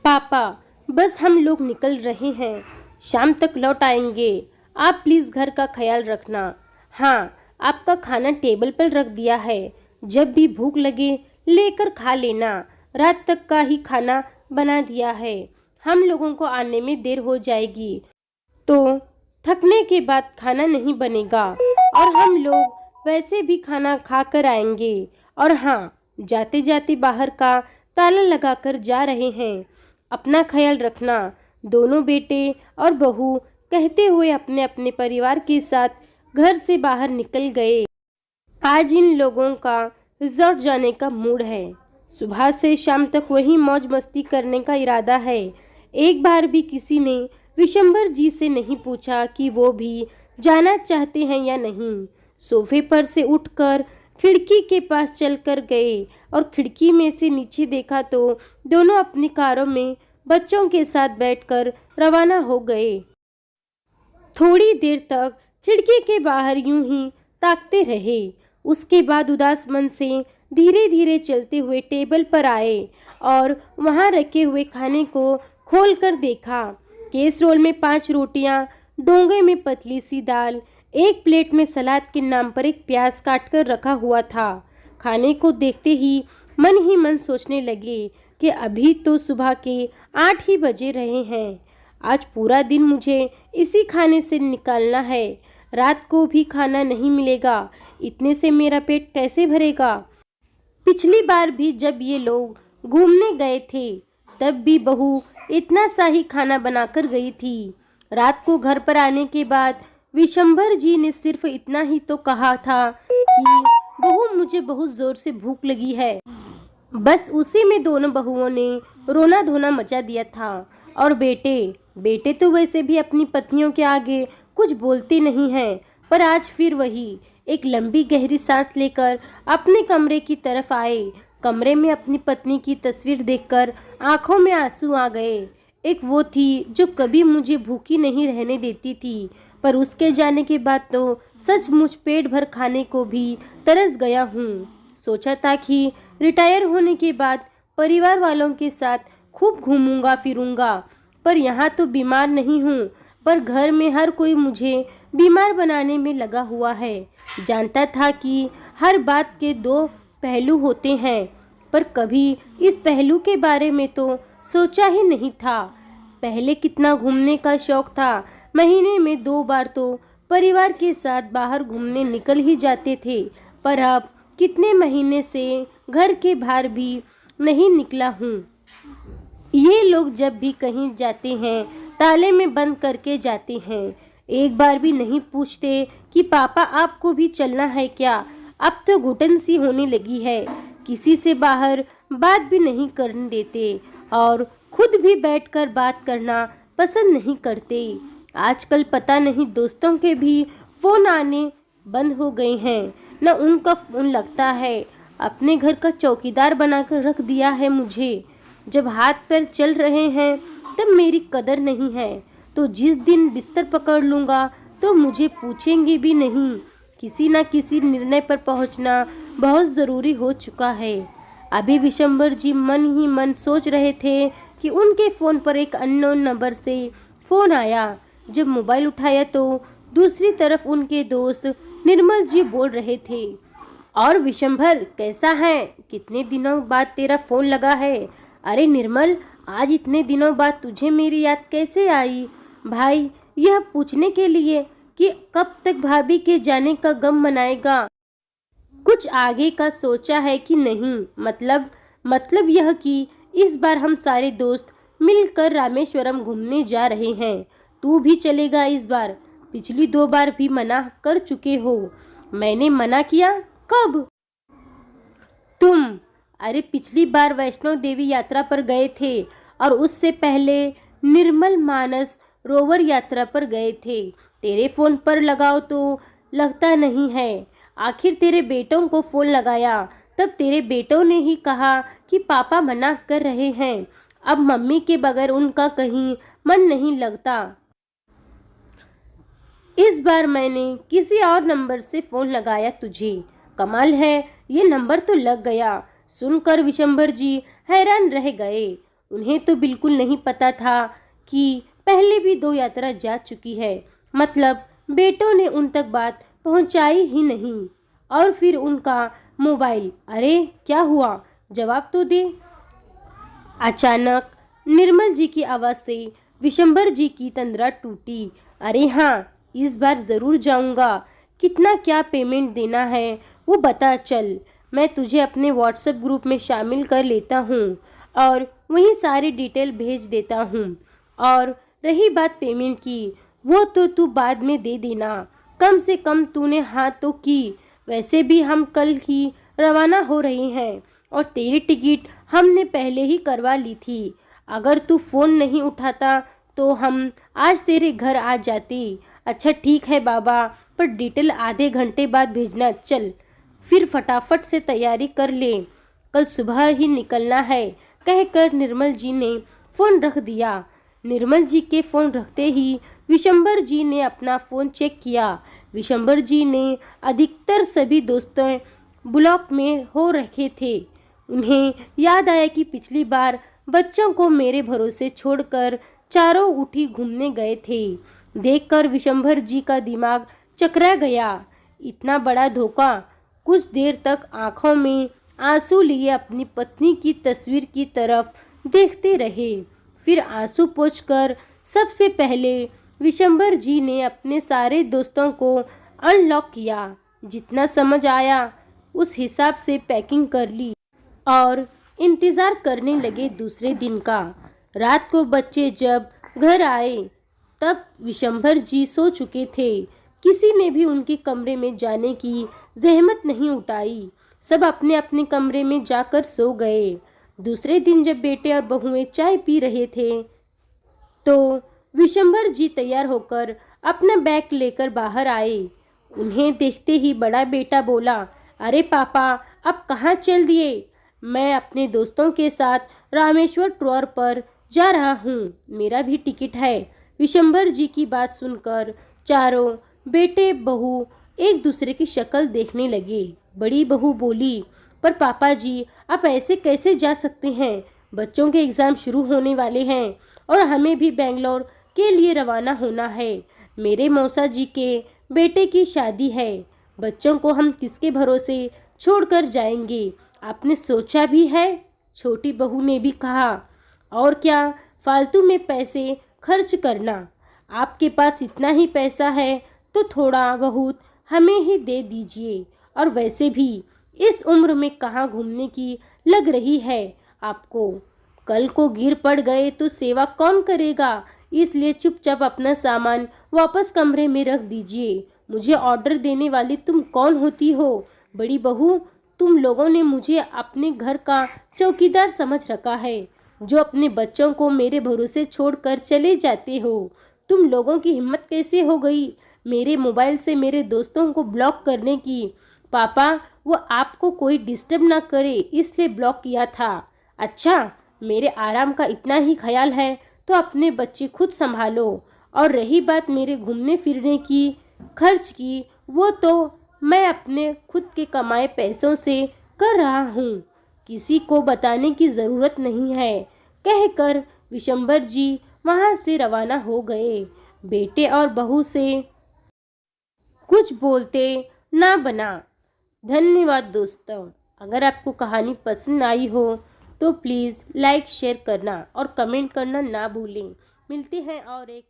पापा, बस हम लोग निकल रहे हैं, शाम तक लौट आएंगे। आप प्लीज़ घर का ख्याल रखना। हाँ, आपका खाना टेबल पर रख दिया है, जब भी भूख लगे लेकर खा लेना। रात तक का ही खाना बना दिया है, हम लोगों को आने में देर हो जाएगी तो थकने के बाद खाना नहीं बनेगा और हम लोग वैसे भी खाना खा कर आएंगे। और हाँ, जाते जाते बाहर का ताला लगाकर जा रहे हैं, अपना ख्याल रखना। दोनों बेटे और बहू कहते हुए अपने अपने परिवार के साथ घर से बाहर निकल गए। आज इन लोगों का रिजॉर्ट जाने का मूड है। सुबह से शाम तक वही मौज मस्ती करने का इरादा है। एक बार भी किसी ने विशंबर जी से नहीं पूछा कि वो भी जाना चाहते हैं या नहीं। सोफे पर से उठकर खिड़की के पास चलकर गए और खिड़की में से नीचे देखा तो दोनों अपनी कारों में बच्चों के साथ बैठकर रवाना हो गए। थोड़ी देर तक खिड़की के बाहर यूं ही ताकते रहे। उसके बाद उदास मन से धीरे धीरे चलते हुए टेबल पर आए और वहां रखे हुए खाने को खोलकर देखा। कैसरोल में 5 रोटियां, डोंगे में पतली सी दाल, एक प्लेट में सलाद के नाम पर एक प्याज काटकर रखा हुआ था। खाने को देखते ही मन सोचने लगे कि अभी तो सुबह के 8 ही बजे रहे हैं। आज पूरा दिन मुझे इसी खाने से निकालना है। रात को भी खाना नहीं मिलेगा, इतने से मेरा पेट कैसे भरेगा। पिछली बार भी जब ये लोग घूमने गए थे तब भी बहू इतना सा ही खाना बनाकर गई थी। रात को घर पर आने के बाद विशंबर जी ने सिर्फ इतना ही तो कहा था कि बहू, मुझे बहुत जोर से भूख लगी है। बस उसी में दोनों बहुओं ने रोना धोना मचा दिया था। और बेटे तो वैसे भी अपनी पत्नियों के आगे कुछ बोलते नहीं हैं, पर आज फिर वही एक लंबी गहरी सांस लेकर अपने कमरे की तरफ आए। कमरे में अपनी पत्नी की तस्वीर देखकर आंखों में आंसू आ गए। एक वो थी जो कभी मुझे भूखी नहीं रहने देती थी, पर उसके जाने के बाद तो सचमुच पेट भर खाने को भी तरस गया हूँ। सोचा था कि रिटायर होने के बाद परिवार वालों के साथ खूब घूमूंगा फिरूंगा, पर यहाँ तो बीमार नहीं हूँ, पर घर में हर कोई मुझे बीमार बनाने में लगा हुआ है। जानता था कि हर बात के 2 पहलू होते हैं, पर कभी इस पहलू के बारे में तो सोचा ही नहीं था। पहले कितना घूमने का शौक था, महीने में 2 बार तो परिवार के साथ बाहर घूमने निकल ही जाते थे, पर अब कितने महीने से घर के बाहर भी नहीं निकला हूँ। ये लोग जब भी कहीं जाते हैं ताले में बंद करके जाते हैं, एक बार भी नहीं पूछते कि पापा आपको भी चलना है क्या। अब तो घुटन सी होने लगी है, किसी से बाहर बात भी नहीं करने देते और खुद भी बैठकर बात करना पसंद नहीं करते। आजकल पता नहीं दोस्तों के भी फोन आने बंद हो गए हैं, न उनका फोन लगता है। अपने घर का चौकीदार बनाकर रख दिया है मुझे। जब हाथ पैर चल रहे हैं तब मेरी कदर नहीं है, तो जिस दिन बिस्तर पकड़ लूँगा तो मुझे पूछेंगे भी नहीं। किसी न किसी निर्णय पर पहुँचना बहुत ज़रूरी हो चुका है। अभी विशंबर जी मन ही मन सोच रहे थे कि उनके फ़ोन पर एक अननोन नंबर से फ़ोन आया। जब मोबाइल उठाया तो दूसरी तरफ उनके दोस्त निर्मल जी बोल रहे थे, और विशंभर कैसा है, कितने दिनों बाद तेरा फ़ोन लगा है। अरे निर्मल, आज इतने दिनों बाद तुझे मेरी याद कैसे आई। भाई, यह पूछने के लिए कि कब तक भाभी के जाने का गम मनाएगा। कुछ आगे का सोचा है कि नहीं। मतलब यह कि इस बार हम सारे दोस्त मिलकर रामेश्वरम घूमने जा रहे हैं। तू भी चलेगा इस बार। पिछली 2 बार भी मना कर चुके हो। मैंने मना किया कब? तुम। अरे पिछली बार वैष्णो देवी यात्रा पर गए थे और उससे पहले निर्मल मानस रोवर यात्रा पर गए थे। तेरे फोन पर लगाओ तो लगता नहीं है। आखिर तेरे बेटों को फोन लगाया तब तेरे बेटों ने ही कहा कि पापा मना कर रहे हैं। अब मम्मी के बगैर उनका कहीं मन नहीं लगता। इस बार मैंने किसी और नंबर से फोन लगाया तुझे। कमाल है, ये नंबर तो लग गया। सुनकर विशंभर जी हैरान रह गए। उन्हें तो बिल्कुल नहीं पता था कि पहले भी 2 यात्रा जा चुकी है, मतलब बेटों ने उन तक बात पहुंचाई ही नहीं। और फिर उनका मोबाइल, अरे क्या हुआ, जवाब तो दे। अचानक निर्मल जी की आवाज़ से विशंबर जी की तंद्रा टूटी। अरे हाँ, इस बार ज़रूर जाऊंगा। कितना क्या पेमेंट देना है वो बता चल, मैं तुझे अपने व्हाट्सएप ग्रुप में शामिल कर लेता हूँ और वहीं सारी डिटेल भेज देता हूँ। और रही बात पेमेंट की, वो तो तू बाद में दे देना, कम से कम तूने हाँ तो की। वैसे भी हम कल ही रवाना हो रहे हैं और तेरी टिकट हमने पहले ही करवा ली थी। अगर तू फ़ोन नहीं उठाता तो हम आज तेरे घर आ जाते। अच्छा ठीक है बाबा, पर डिटेल आधे घंटे बाद भेजना। चल फिर फटाफट से तैयारी कर ले, कल सुबह ही निकलना है, कहकर निर्मल जी ने फ़ोन रख दिया। निर्मल जी के फ़ोन रखते ही विशंबर जी ने अपना फ़ोन चेक किया। विशंबर जी ने अधिकतर सभी दोस्तों ब्लॉक में हो रखे थे। उन्हें याद आया कि पिछली बार बच्चों को मेरे भरोसे छोड़कर चारों उठी घूमने गए थे। देखकर विशंभर जी का दिमाग चकरा गया। इतना बड़ा धोखा। कुछ देर तक आंखों में आंसू लिए अपनी पत्नी की तस्वीर की तरफ देखते रहे। फिर आंसू पोंछकर सबसे पहले विशंभर जी ने अपने सारे दोस्तों को अनलॉक किया। जितना समझ आया उस हिसाब से पैकिंग कर ली और इंतज़ार करने लगे दूसरे दिन का। रात को बच्चे जब घर आए तब विशंभर जी सो चुके थे। किसी ने भी उनके कमरे में जाने की जहमत नहीं उठाई। सब अपने अपने कमरे में जाकर सो गए। दूसरे दिन जब बेटे और बहुएं चाय पी रहे थे तो विशंभर जी तैयार होकर अपना बैग लेकर बाहर आए। उन्हें देखते ही बड़ा बेटा बोला, अरे पापा, अब कहाँ चल दिए? मैं अपने दोस्तों के साथ रामेश्वर टूर पर जा रहा हूँ, मेरा भी टिकट है। विशंभर जी की बात सुनकर चारों बेटे बहू एक दूसरे की शक्ल देखने लगे। बड़ी बहू बोली, पर पापा जी, आप ऐसे कैसे जा सकते हैं? बच्चों के एग्ज़ाम शुरू होने वाले हैं और हमें भी बेंगलोर के लिए रवाना होना है। मेरे मौसा जी के बेटे की शादी है। बच्चों को हम किसके भरोसे छोड़कर जाएंगे? आपने सोचा भी है? छोटी बहू ने भी कहा, और क्या फालतू में पैसे खर्च करना। आपके पास इतना ही पैसा है तो थोड़ा बहुत हमें ही दे दीजिए। और वैसे भी इस उम्र में कहाँ घूमने की लग रही है आपको? कल को गिर पड़ गए तो सेवा कौन करेगा? इसलिए चुपचाप अपना सामान वापस कमरे में रख दीजिए। मुझे ऑर्डर देने वाली तुम कौन होती हो? बड़ी बहू, तुम लोगों ने मुझे अपने घर का चौकीदार समझ रखा है, जो अपने बच्चों को मेरे भरोसे छोड़कर चले जाते हो। तुम लोगों की हिम्मत कैसे हो गई मेरे मोबाइल से मेरे दोस्तों को ब्लॉक करने की? पापा, वो आपको कोई डिस्टर्ब ना करे इसलिए ब्लॉक किया था। अच्छा, मेरे आराम का इतना ही ख्याल है तो अपने बच्चे खुद संभालो। और रही बात मेरे घूमने फिरने की खर्च की, वो तो मैं अपने खुद के कमाए पैसों से कर रहा हूँ, किसी को बताने की ज़रूरत नहीं है, कहकर विशंबर जी वहाँ से रवाना हो गए। बेटे और बहू से कुछ बोलते ना बना। धन्यवाद दोस्तों। अगर आपको कहानी पसंद आई हो तो प्लीज़ लाइक शेयर करना और कमेंट करना ना भूलें। मिलते हैं और एक